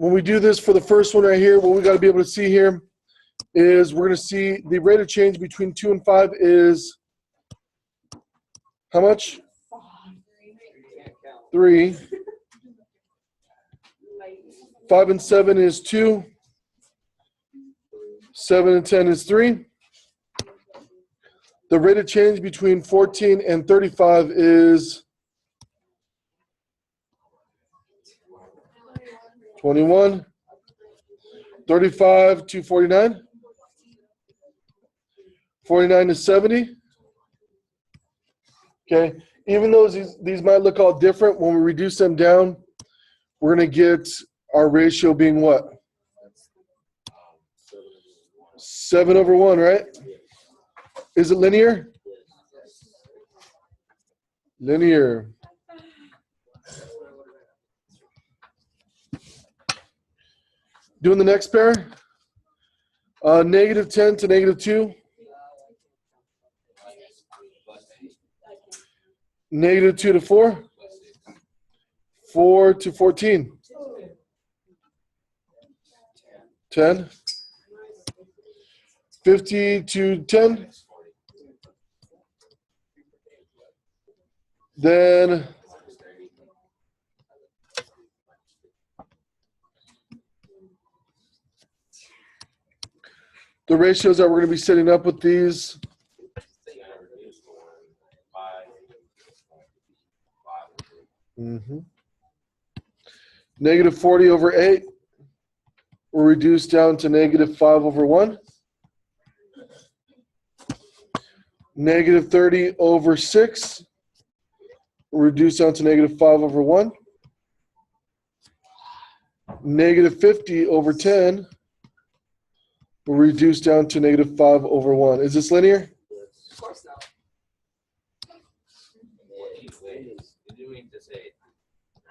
when we do this for the first one right here, what we got to be able to see here is we're going to see the rate of change between 2 and 5 is how much? 3. 5 and 7 is 2. 7 and 10 is 3. The rate of change between 14 and 35 is 21. 35 to 49. 49 to 70. Okay. Even though these might look all different, when we reduce them down, we're going to get our ratio being what? 7/1, right? Is it linear? Linear. Doing the next pair. -10 to -2. -2 to 4. 4 to 14. 10. 50 to 10. Then the ratios that we're going to be setting up with these. -40/8 will reduce down to -5/1. -30/6 will reduce down to -5/1. -50/10 will reduce down to -5/1. Is this linear? Of course not.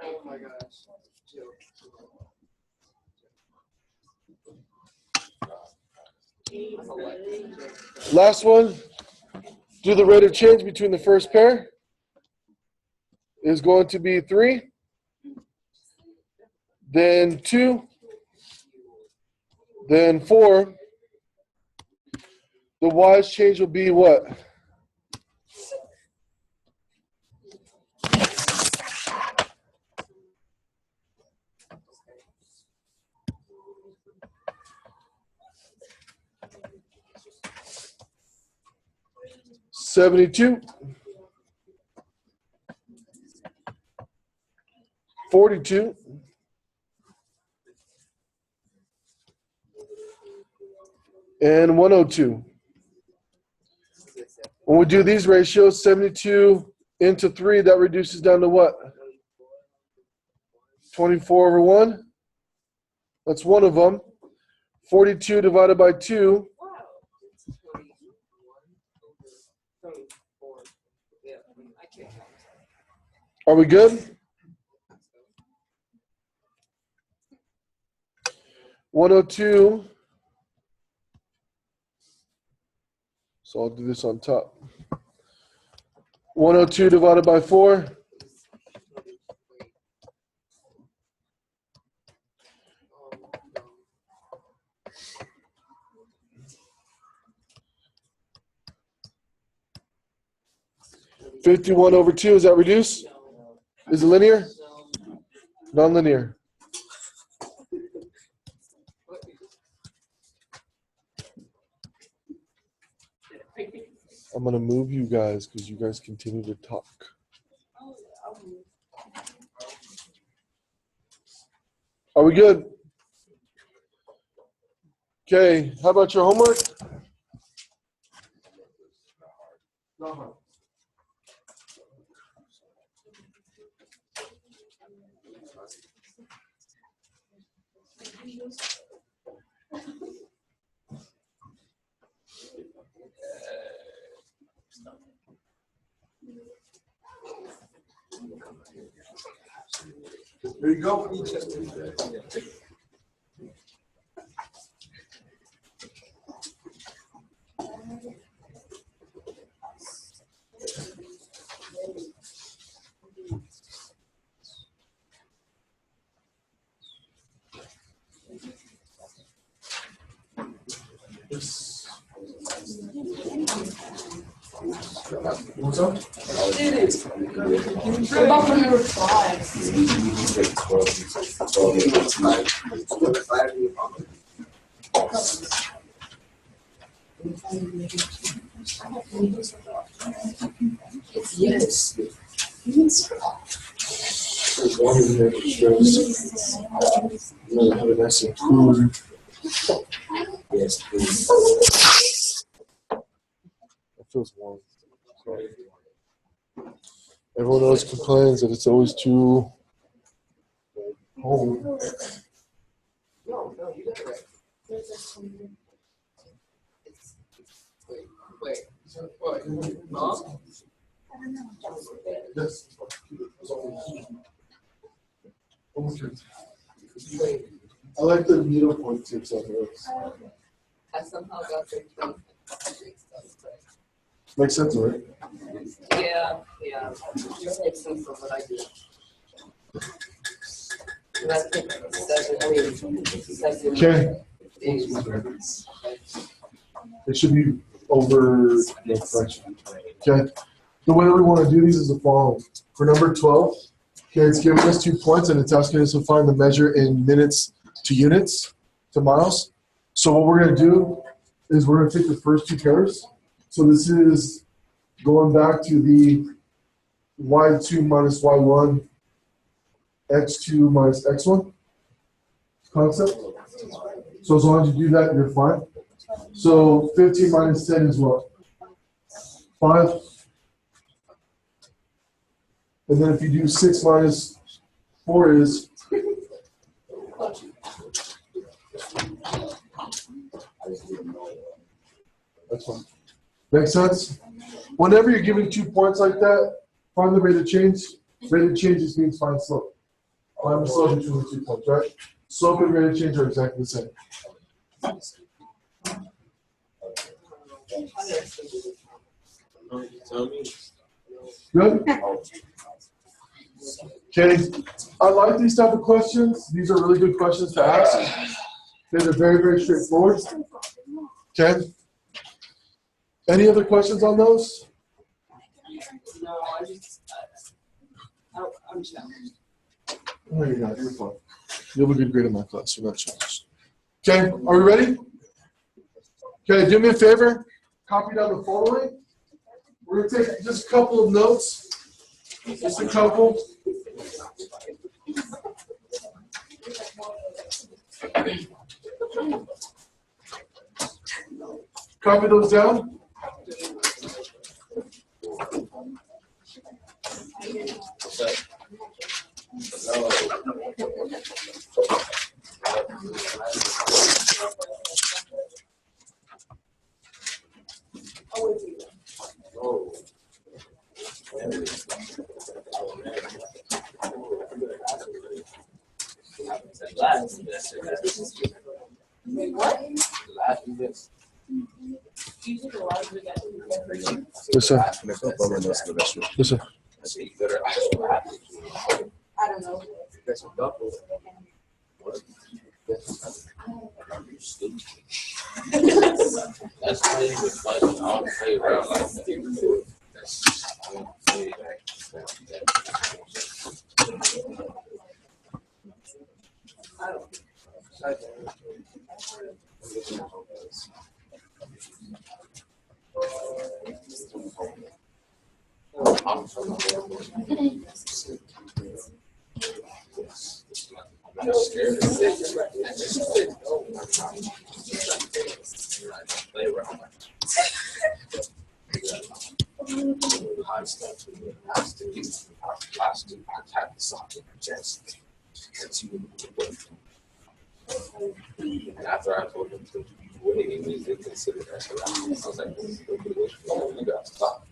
Oh my gosh. Last one. Do the rate of change between the first pair is going to be 3, then 2, then 4. The Y's change will be what? $72, 42, and 102. When we do these ratios, 72 into 3, that reduces down to what? 24/1. That's one of them. 42 divided by 2. Are we good? 102. So I'll do this on top. 102 divided by 4. (51/2). Is that reduced? Is it linear? Non-linear. I'm going to move you guys because you guys continue to talk. Are we good? Okay, how about your homework? Not hard. There you go. What's up? What about when you reply? It's yes. Yes, please. It feels warm. Sorry. Everyone always complains that it's always too cold. No, you got it right. Wait. What? Mom? Yes. I like the needlepoint tips on those. I somehow got there too. Makes sense, right? Yeah. Just makes sense for what I do. And I think 7 Okay. days. It should be over the fraction. Okay. The way that we want to do these is the following. For number 12, okay, it's giving us 2 points and it's asking us to find the measure in minutes to units to miles. So what we're going to do is we're going to take the first 2 pairs. So this is going back to the y2 minus y1, x2 minus x1 concept. So as long as you do that, you're fine. So 15 minus 10 is what? 5. And then if you do 6 minus 4 is that's fine. Makes sense? Whenever you're giving 2 points like that, find the rate of change. Rate of change just means find slope. Find the slope between the 2 points, right? Slope and rate of change are exactly the same. Good? Okay. I like these type of questions. These are really good questions to ask. Okay, they're very, very straightforward. Okay. Any other questions on those? No, I'm challenged. No, you're not. You're fine. You have a good grade in my class. You're not challenged. Okay. Are we ready? Okay. Do me a favor. Copy down the following. We're going to take just a couple of notes. Just a couple. Copy those down. Yes, sir. Yes, sir. I don't know. That's not even funny. I don't play around like that. I don't play I'm scared of it. Play around. High stuff. Has to attack the socket chest. And after I told them to wait, they considered that. I was like, you got to stop.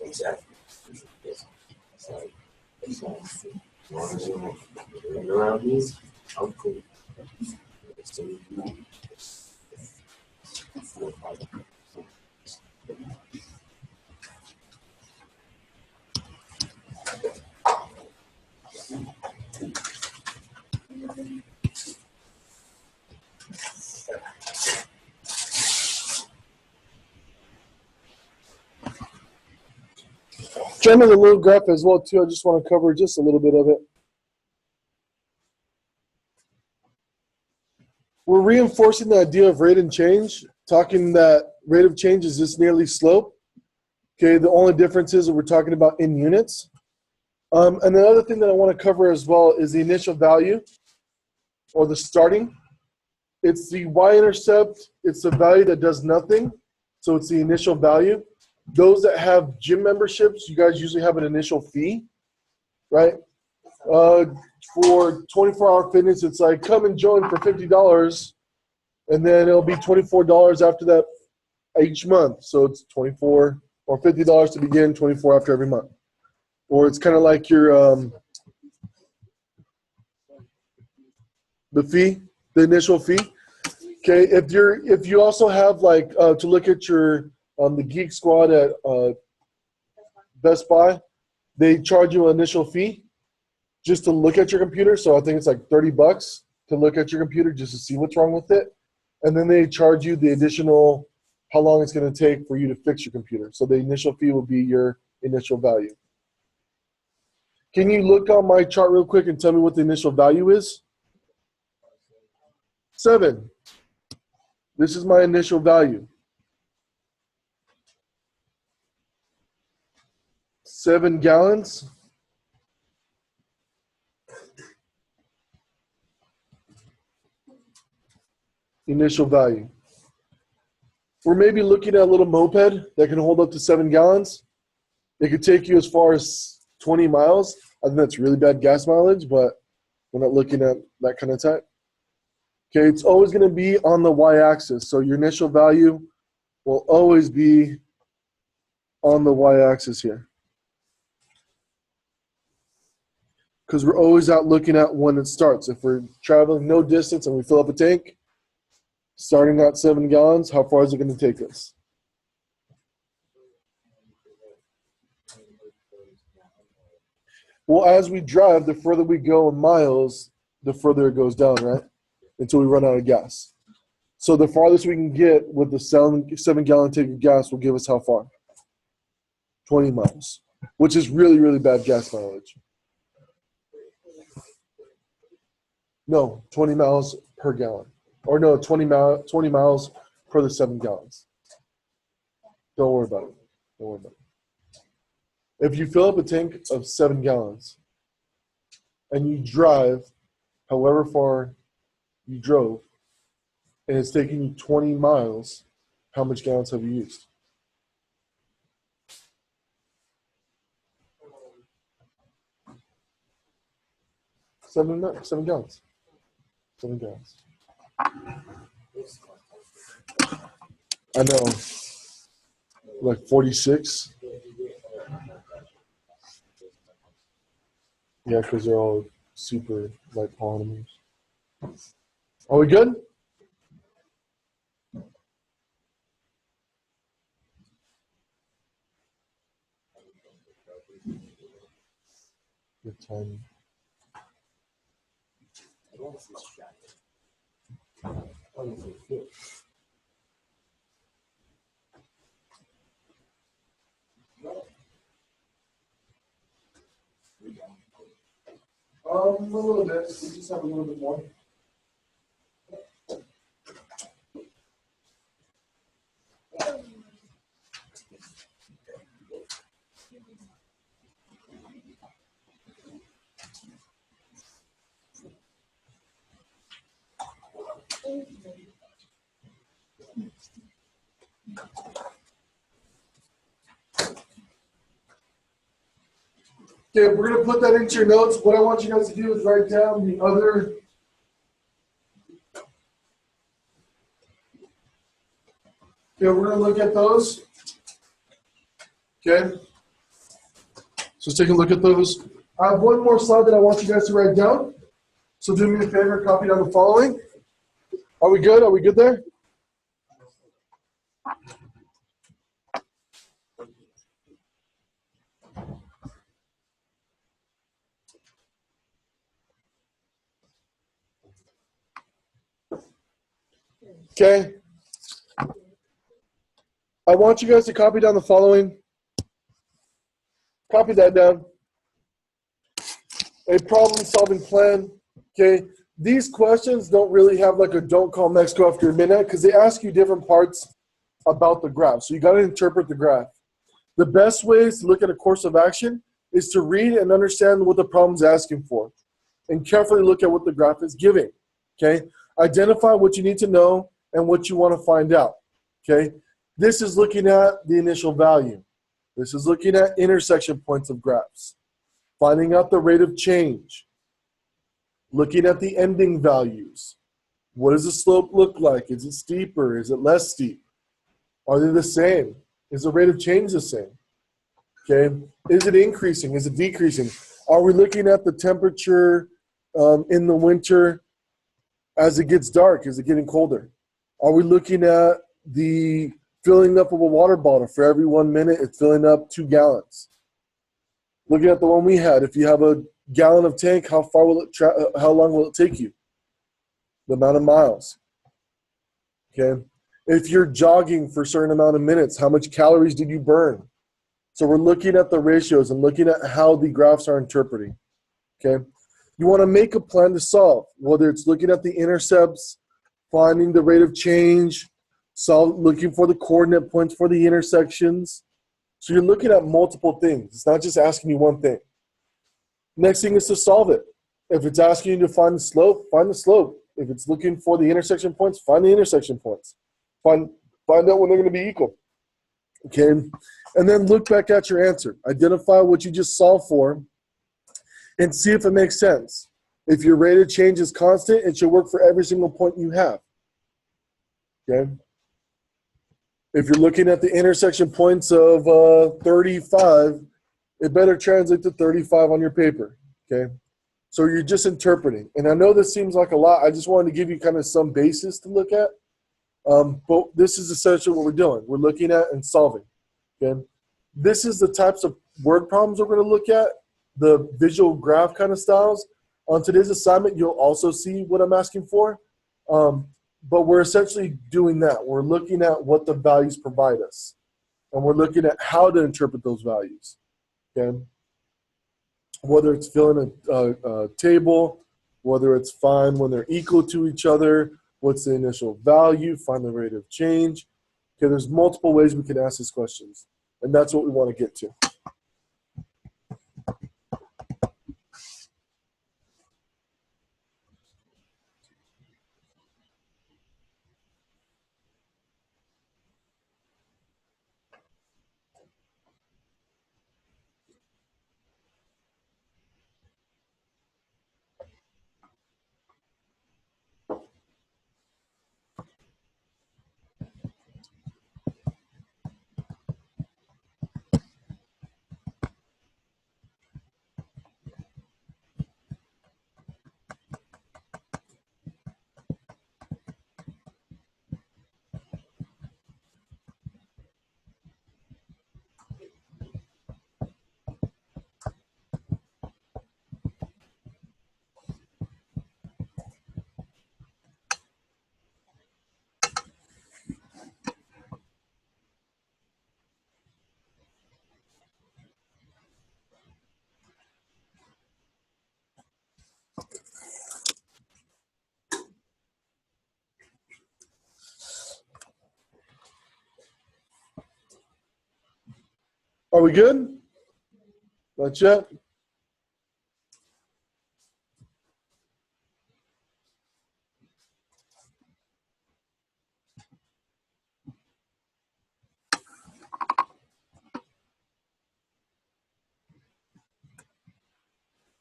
Exactly. Around me, I'm cool. John has a little graph as well too. I just want to cover just a little bit of it. We're reinforcing the idea of rate and change, talking that rate of change is just nearly slope. Okay, the only difference is that we're talking about in units. And the other thing that I want to cover as well is the initial value or the starting. It's the y-intercept. It's the value that does nothing. So it's the initial value. Those that have gym memberships, you guys usually have an initial fee, right? For 24-hour fitness, it's like come and join for $50, and then it'll be $24 after that each month. So it's $24 or $50 to begin, $24 after every month. Or it's kind of like your the fee, the initial fee. Okay, if you also have like to look at your the Geek Squad at Best Buy, they charge you an initial fee just to look at your computer. So I think it's like $30 to look at your computer just to see what's wrong with it, and then they charge you the additional how long it's going to take for you to fix your computer. So the initial fee will be your initial value. Can you look on my chart real quick and tell me what the initial value is? 7. This is my initial value. 7 gallons. Initial value. We're maybe looking at a little moped that can hold up to 7 gallons. It could take you as far as 20 miles. I think that's really bad gas mileage, but we're not looking at that kind of type. Okay, it's always going to be on the y-axis. So your initial value will always be on the y-axis here. Because we're always out looking at when it starts. If we're traveling no distance and we fill up a tank, starting at 7 gallons, how far is it going to take us? Well, as we drive, the further we go in miles, the further it goes down, right? Until we run out of gas. So the farthest we can get with the 7-gallon tank of gas will give us how far? 20 miles, which is really, really bad gas mileage. No, 20 miles per gallon. Or no, 20 miles per the 7 gallons. Don't worry about it. Don't worry about it. If you fill up a tank of 7 gallons and you drive however far you drove, and it's taking you 20 miles, how much gallons have you used? 7 gallons. 7 gallons. I know. Like 46. Yeah, because they're all super light polymers. Are we good? Good timing. A little bit. We just have a little bit more. Okay, we're going to put that into your notes. What I want you guys to do is write down the other. Okay, we're going to look at those. Okay. So let's take a look at those. I have one more slide that I want you guys to write down. So do me a favor, copy down the following. Are we good? Are we good there? Okay? I want you guys to copy down the following. Copy that down. A problem-solving plan. Okay? These questions don't really have like a don't call Mexico after midnight because they ask you different parts about the graph. So you got to interpret the graph. The best ways to look at a course of action is to read and understand what the problem's asking for and carefully look at what the graph is giving. Okay? Identify what you need to know and what you want to find out. Okay? This is looking at the initial value. This is looking at intersection points of graphs. Finding out the rate of change. Looking at the ending values. What does the slope look like? Is it steeper? Is it less steep? Are they the same? Is the rate of change the same? Okay. Is it increasing? Is it decreasing? Are we looking at the temperature in the winter as it gets dark? Is it getting colder? Are we looking at the filling up of a water bottle? For every 1 minute, it's filling up 2 gallons. Looking at the one we had, if you have a gallon of tank, how long will it take you? The amount of miles. Okay. If you're jogging for a certain amount of minutes, how much calories did you burn? So we're looking at the ratios and looking at how the graphs are interpreting. Okay. You want to make a plan to solve, whether it's looking at the intercepts, finding the rate of change, looking for the coordinate points for the intersections. So you're looking at multiple things. It's not just asking you one thing. Next thing is to solve it. If it's asking you to find the slope, find the slope. If it's looking for the intersection points, find the intersection points. Find out when they're going to be equal. Okay? And then look back at your answer. Identify what you just solved for and see if it makes sense. If your rate of change is constant, it should work for every single point you have. Okay? If you're looking at the intersection points of 35, it better translate to 35 on your paper. Okay? So you're just interpreting. And I know this seems like a lot. I just wanted to give you kind of some basis to look at. But this is essentially what we're doing. We're looking at and solving. Okay? This is the types of word problems we're going to look at, the visual graph kind of styles. On today's assignment, you'll also see what I'm asking for. But we're essentially doing that. We're looking at what the values provide us. And we're looking at how to interpret those values. Okay? Whether it's filling a table, whether it's find when they're equal to each other, what's the initial value, find the rate of change. Okay, there's multiple ways we can ask these questions. And that's what we want to get to. Are we good? Not yet?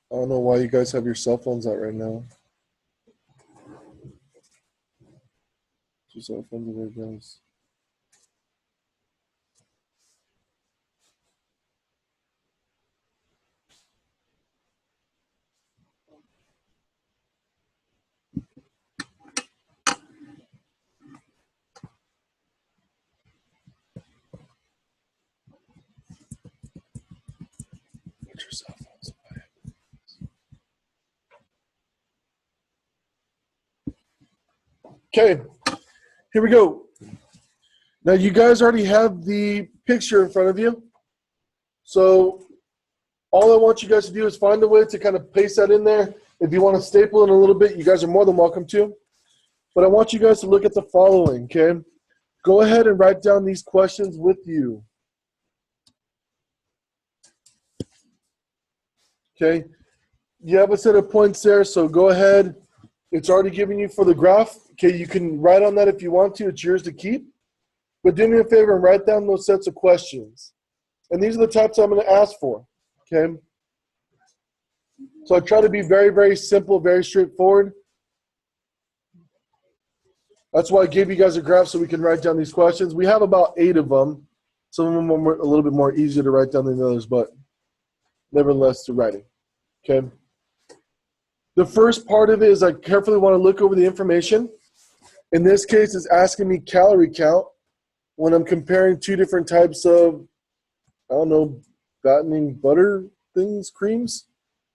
I don't know why you guys have your cell phones out right now. Your cell phones are very nice. Put your cell phones away. Okay. Here we go. Now you guys already have the picture in front of you. So all I want you guys to do is find a way to kind of paste that in there. If you want to staple it a little bit, you guys are more than welcome to. But I want you guys to look at the following, okay? Go ahead and write down these questions with you. Okay? You have a set of points there, so go ahead. It's already given you for the graph. Okay, you can write on that if you want to. It's yours to keep. But do me a favor and write down those sets of questions. And these are the types I'm going to ask for. Okay? So I try to be very, very simple, very straightforward. That's why I gave you guys a graph so we can write down these questions. We have about 8 of them. Some of them are a little bit more easier to write down than others, but nevertheless to writing. Okay? The first part of it is I carefully want to look over the information. In this case, it's asking me calorie count when I'm comparing 2 different types of, I don't know, fattening butter things, creams.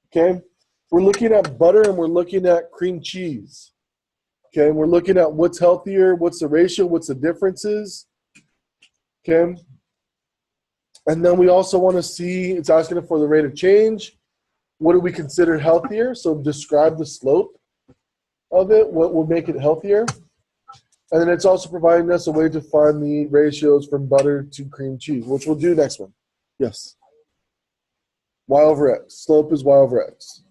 Okay? We're looking at butter and we're looking at cream cheese. Okay, and we're looking at what's healthier, what's the ratio, what's the differences. Okay? And then we also want to see, it's asking for the rate of change. What do we consider healthier? So describe the slope of it, what will make it healthier. And then it's also providing us a way to find the ratios from butter to cream cheese, which we'll do next one. Yes. Y over X. Slope is Y over X.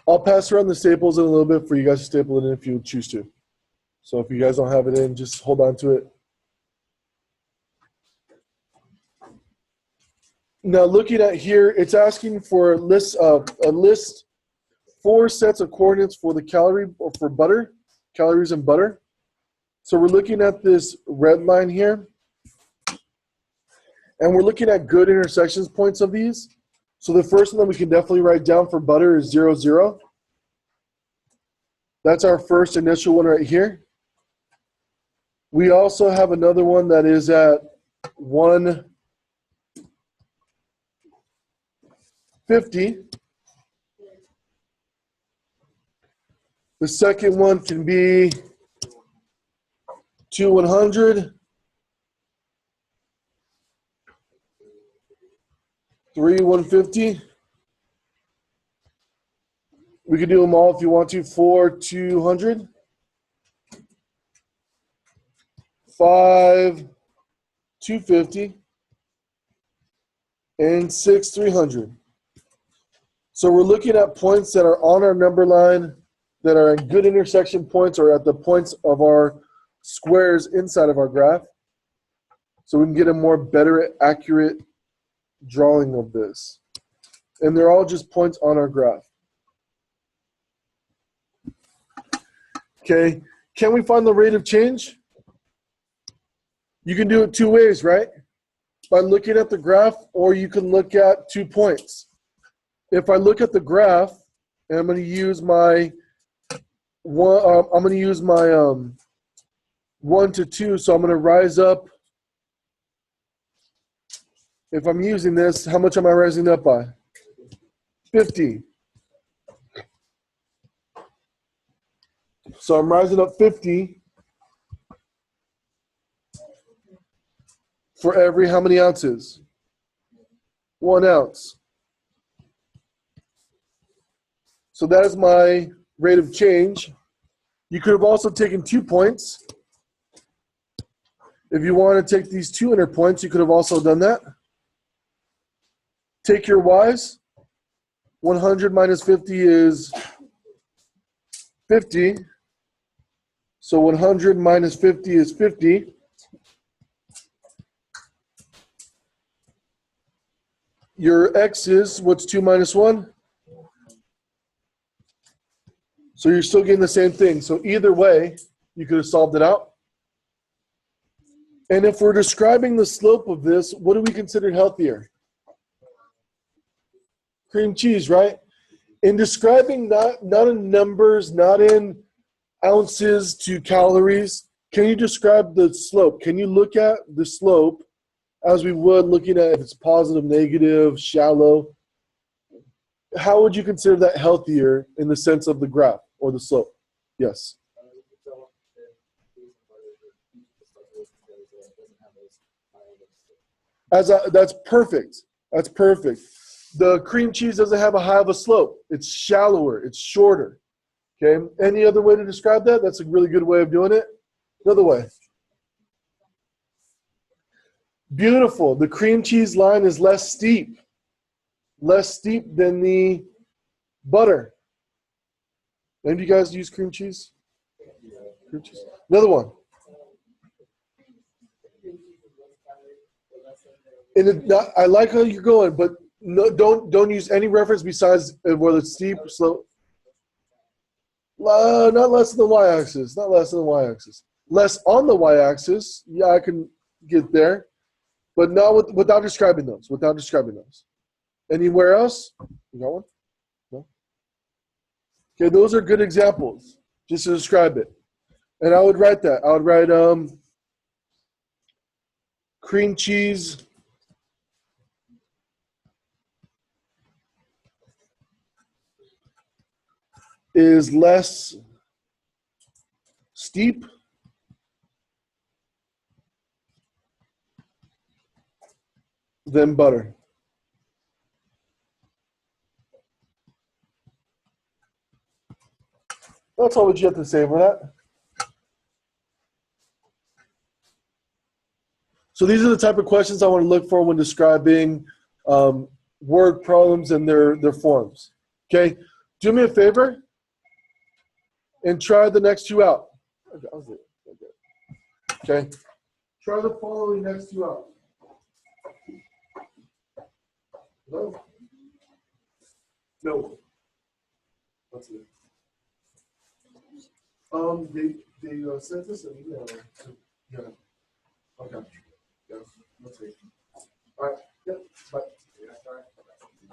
I'll pass around the staples in a little bit for you guys to staple it in if you choose to. So if you guys don't have it in, just hold on to it. Now looking at here, it's asking for a list 4 sets of coordinates for the for butter, calories in butter. So we're looking at this red line here. And we're looking at good intersections points of these. So the first one that we can definitely write down for butter is 0, 0. That's our first initial one right here. We also have another one that is at 150. The second one can be 2, 100. 3, 150. We can do them all if you want to. 4, 200. 5, 250. And 6, 300. So we're looking at points that are on our number line, that are in good intersection points or at the points of our squares inside of our graph. So we can get a more better, accurate drawing of this. And they're all just points on our graph. Okay, can we find the rate of change? You can do it 2 ways, right? By looking at the graph, or you can look at 2 points. If I look at the graph, and I'm going to use my 1 to 2, so I'm going to rise up. If I'm using this, how much am I rising up by? 50. So I'm rising up 50 for every how many ounces? 1 ounce. So that is my rate of change. You could have also taken 2 points. If you want to take these 2 inner points, you could have also done that. Take your y's. 100 minus 50 is 50. So 100 minus 50 is 50. Your x's, what's 2 minus 1? So you're still getting the same thing. So either way, you could have solved it out. And if we're describing the slope of this, what do we consider healthier? Cream cheese, right? In describing not in numbers, not in ounces to calories, can you describe the slope? Can you look at the slope as we would looking at if it's positive, negative, shallow? How would you consider that healthier in the sense of the graph or the slope? Yes. That's perfect. That's perfect. The cream cheese doesn't have a high of a slope. It's shallower. It's shorter. Okay. Any other way to describe that? That's a really good way of doing it. Another way. Beautiful. The cream cheese line is less steep. Less steep than the butter. Any of you guys use cream cheese? Cream cheese. Another one. I like how you're going, but no, don't use any reference besides whether it's steep or slow. Not less than the y-axis. Not less than the y-axis. Less on the y-axis. Yeah, I can get there, but not without describing those. Without describing those. Anywhere else? You got one? No. Okay, those are good examples, just to describe it. And I would write that. I would write cream cheese is less steep than butter. That's all what you have to say for that. So these are the type of questions I want to look for when describing word problems and their forms. Okay, do me a favor and try the next two out. Okay, try the following next two out. No. No. That's it. They sent us an email. Yeah. Okay. Yeah. Let's see. All right. Yep. Bye.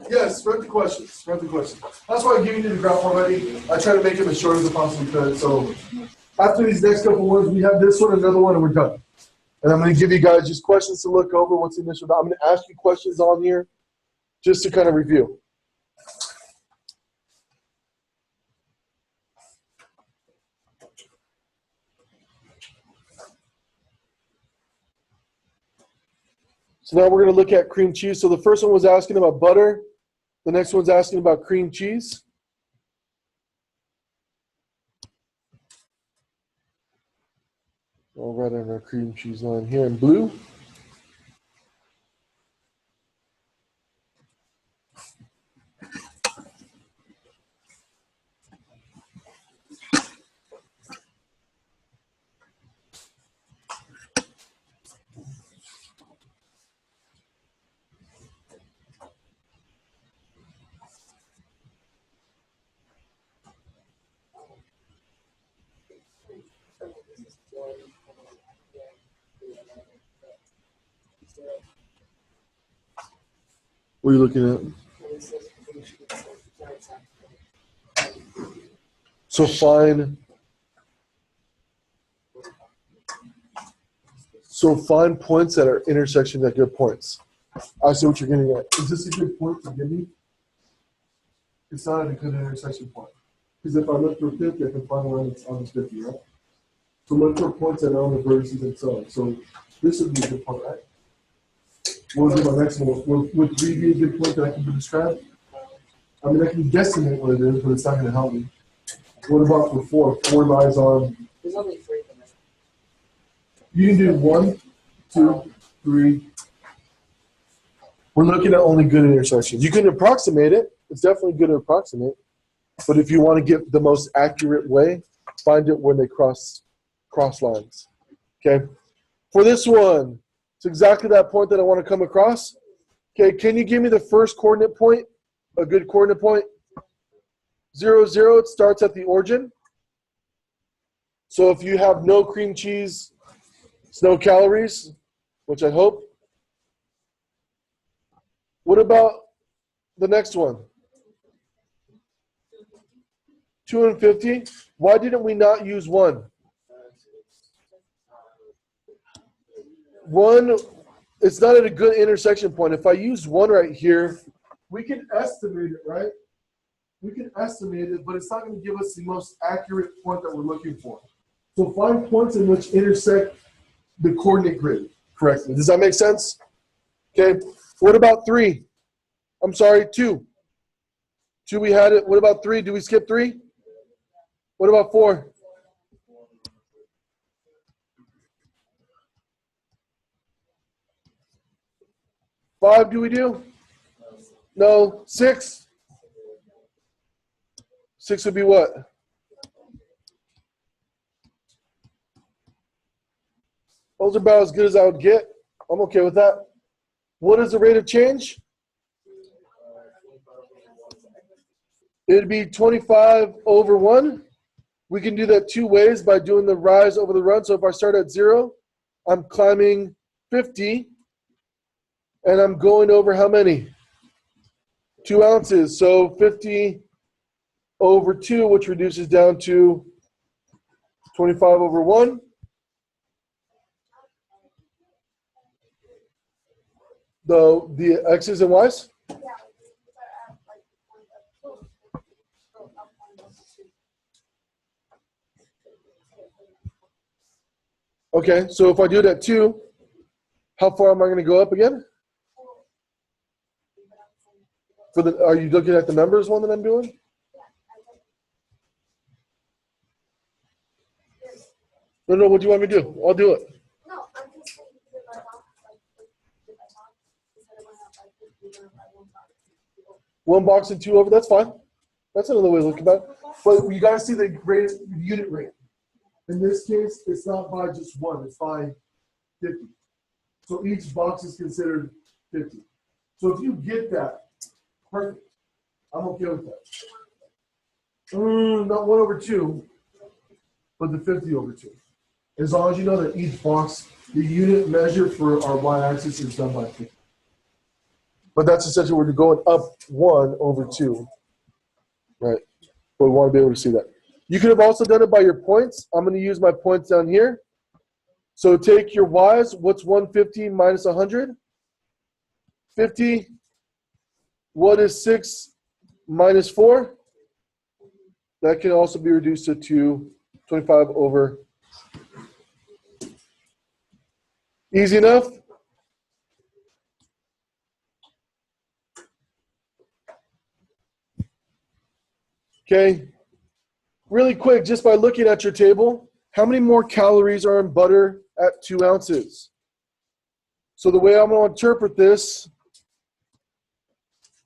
Yes, spread the questions. Spread the questions. That's why I'm giving you the graph already. I try to make them as short as I possibly could. So after these next couple ones, we have this one, another one, and we're done. And I'm going to give you guys just questions to look over. What's the initial? I'm going to ask you questions on here just to kind of review. So now we're going to look at cream cheese. So the first one was asking about butter. The next one's asking about cream cheese. I'll write on our cream cheese line here in blue. What are you looking at? So find points that are intersections at good points. I see what you're getting at. Is this a good point to give me? It's not a good intersection point. Because if I look for 50, I can find one that's on this 50, right? So look for points that are on the vertices themselves. So this would be a good point, right? What would be my next one? Would 3 be a good point that I can describe? I mean, I can guesstimate what it is, but it's not going to help me. What about for 4? 4 lies on. There's only 3 for this. You can do 1, 2, 3. We're looking at only good intersections. You can approximate it. It's definitely good to approximate. But if you want to get the most accurate way, find it when they cross lines. Okay? For this one, it's exactly that point that I want to come across. Okay, can you give me the first coordinate point? A good coordinate point? 0, 0, it starts at the origin. So if you have no cream cheese, it's no calories, which I hope. What about the next one? 250. Why didn't we not use 1? 1, it's not at a good intersection point. If I use 1 right here, we can estimate it, right? We can estimate it, but it's not going to give us the most accurate point that we're looking for. So find points in which intersect the coordinate grid correctly. Does that make sense? Okay. What about 3? I'm sorry, 2. 2 we had it. What about 3? Do we skip 3? What about 4? 5 do we do? No. 6? 6 would be what? Those are about as good as I would get. I'm okay with that. What is the rate of change? It'd be 25 over 1. We can do that 2 ways by doing the rise over the run. So if I start at 0, I'm climbing 50. And I'm going over how many? 2 ounces. So 50 over 2, which reduces down to 25 over 1. The X's and Y's? Okay, so if I do it at 2, how far am I going to go up again? Are you looking at the numbers one that I'm doing? No, what do you want me to do? I'll do it. No, I'm just saying if I want, if I want, instead of going up by 50, you're going up by 1 box. 1 box and 2 over, that's fine. That's another way to look at it. But you got to see the rate, unit rate. In this case, it's not by just 1, it's by 50. So each box is considered 50. So if you get that, perfect. I'm okay with that. Not 1 over 2, but the 50 over 2. As long as you know that each box, the unit measure for our y-axis is done by 50. But that's essentially we're going up 1 over 2. Right? But we want to be able to see that. You could have also done it by your points. I'm going to use my points down here. So take your y's. What's 150 minus 100? 50. What is 6 minus 4? That can also be reduced to 25 over. Easy enough? Okay. Really quick, just by looking at your table, how many more calories are in butter at 2 ounces? So the way I'm going to interpret this,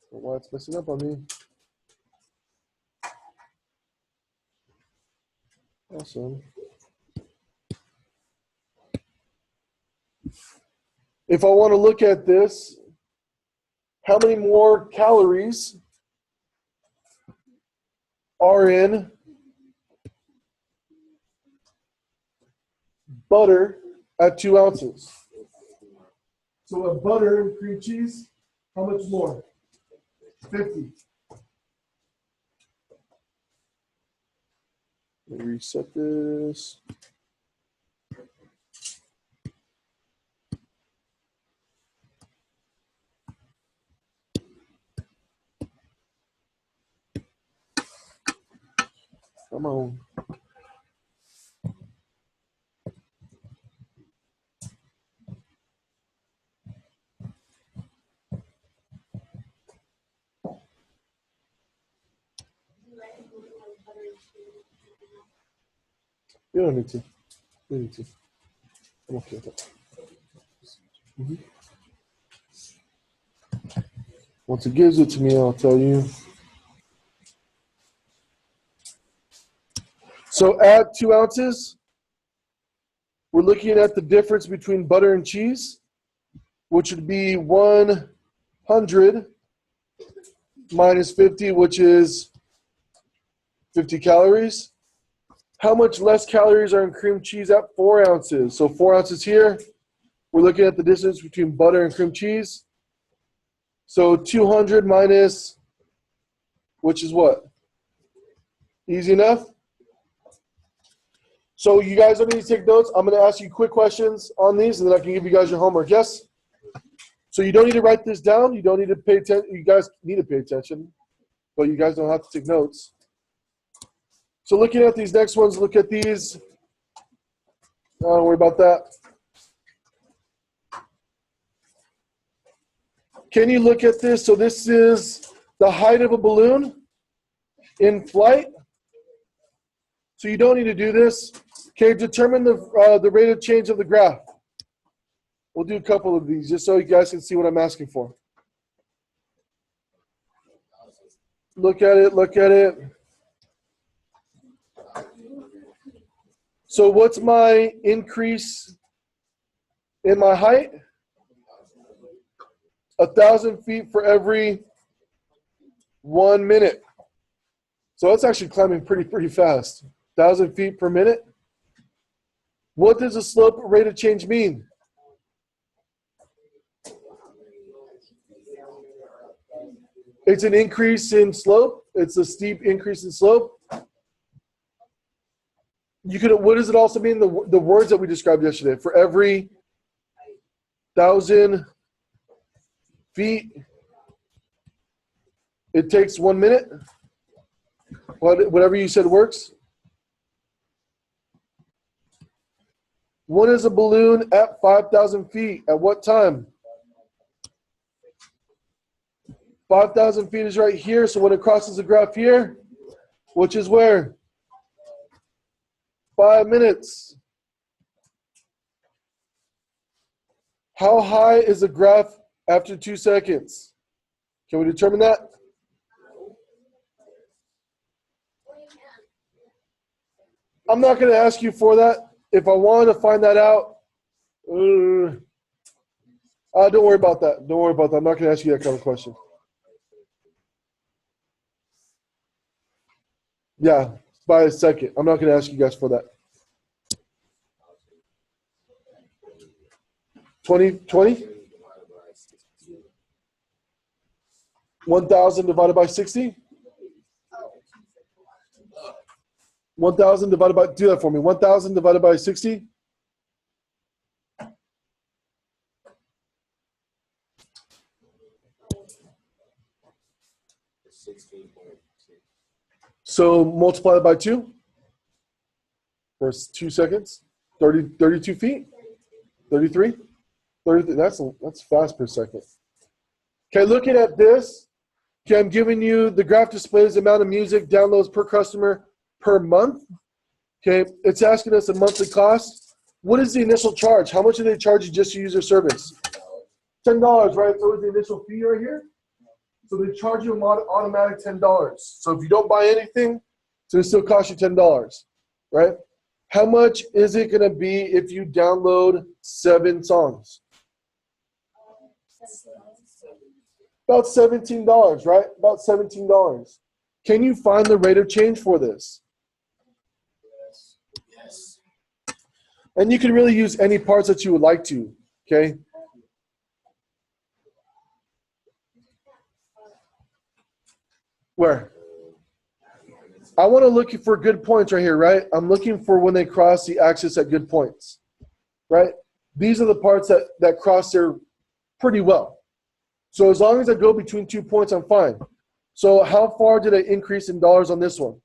why it's messing up on me. Awesome. If I want to look at this, how many more calories are in butter at 2 ounces? So a butter and cream cheese, how much more? 50. Let me reset this. Come on. You don't need to. You don't need to. I'm okay with that. Once it gives it to me, I'll tell you. So add 2 ounces. We're looking at the difference between butter and cheese, which would be 100 minus 50, which is 50 calories. How much less calories are in cream cheese at 4 ounces? So 4 ounces here. We're looking at the distance between butter and cream cheese. So 200 minus, which is what? Easy enough? So you guys don't need to take notes. I'm going to ask you quick questions on these, and then I can give you guys your homework. Yes? So you don't need to write this down. You don't need to pay attention. You guys need to pay attention, but you guys don't have to take notes. So looking at these next ones, look at these. Don't worry about that. Can you look at this? So this is the height of a balloon in flight. So you don't need to do this. Okay, determine the rate of change of the graph. We'll do a couple of these just so you guys can see what I'm asking for. Look at it, look at it. So what's my increase in my height? 1,000 feet for every 1 minute. So it's actually climbing pretty fast. 1,000 feet per minute. What does the slope rate of change mean? It's an increase in slope. It's a steep increase in slope. You could. What does it also mean? The words that we described yesterday. For every 1,000 feet, it takes 1 minute. Whatever you said works. What is a balloon at 5,000 feet? At what time? 5,000 feet is right here. So when it crosses the graph here, which is where? 5 minutes. How high is the graph after 2 seconds? Can we determine that? I'm not going to ask you for that. If I wanted to find that out, don't worry about that. Don't worry about that. I'm not going to ask you that kind of question. Yeah, by a second. I'm not going to ask you guys for that. 20? 1,000 divided by 60? 1,000 divided by, do that for me. 1,000 divided by 60? So multiply it by 2 for 2 seconds. 32 feet? 33? 33. That's fast per second. Okay, looking at this, okay, I'm giving you the graph displays the amount of music downloads per customer per month. Okay, it's asking us a monthly cost. What is the initial charge? How much do they charge you just to use their service? $10, right? So is the initial fee right here? So they charge you an automatic $10. So if you don't buy anything, it's going to still cost you $10, right? How much is it going to be if you download 7 songs? About $17, right? About $17. Can you find the rate of change for this? Yes. And you can really use any parts that you would like to, okay? Where? I want to look for good points right here, right? I'm looking for when they cross the axis at good points, right? These are the parts that cross there pretty well. So as long as I go between 2 points, I'm fine. So how far did I increase in dollars on this one?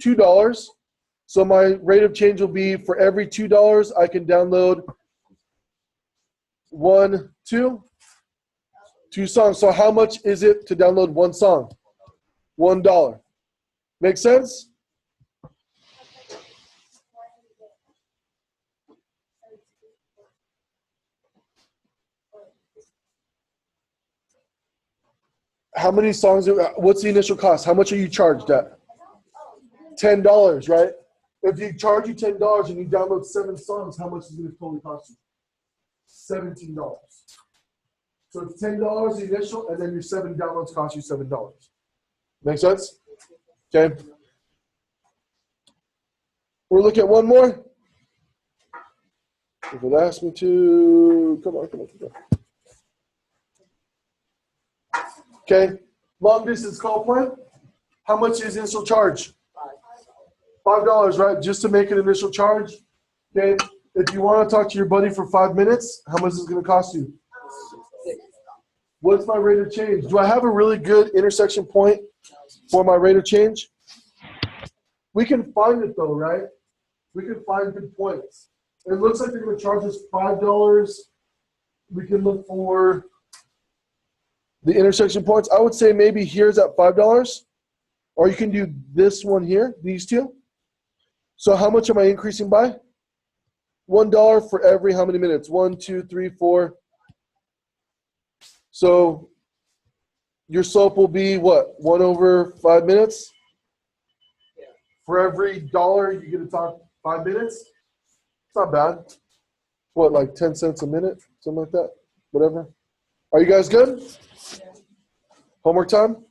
$2. So my rate of change will be for every $2, I can download 2 songs. So how much is it to download 1 song? $1. Make sense? How many songs? What's the initial cost? How much are you charged at? $10, right? If you charge you $10 and you download 7 songs, how much is it going to totally cost you? $17. So it's $10 initial, and then your 7 downloads cost you $7. Make sense? Okay. We'll look at one more. If it asks me to, come on. Okay, long distance call plan. How much is initial charge? $5, right? Just to make an initial charge. Okay, if you want to talk to your buddy for 5 minutes, how much is it going to cost you? What's my rate of change? Do I have a really good intersection point for my rate of change? We can find it though, right? We can find good points. It looks like they're going to charge us $5. We can look for the intersection points. I would say maybe here's at $5. Or you can do this one here, these two. So how much am I increasing by? $1 for every how many minutes? 1, 2, 3, 4. So your slope will be what? 1 over 5 minutes? For every dollar you get to talk 5 minutes? It's not bad. What, like 10 cents a minute? Something like that? Whatever. Are you guys good? Homework time?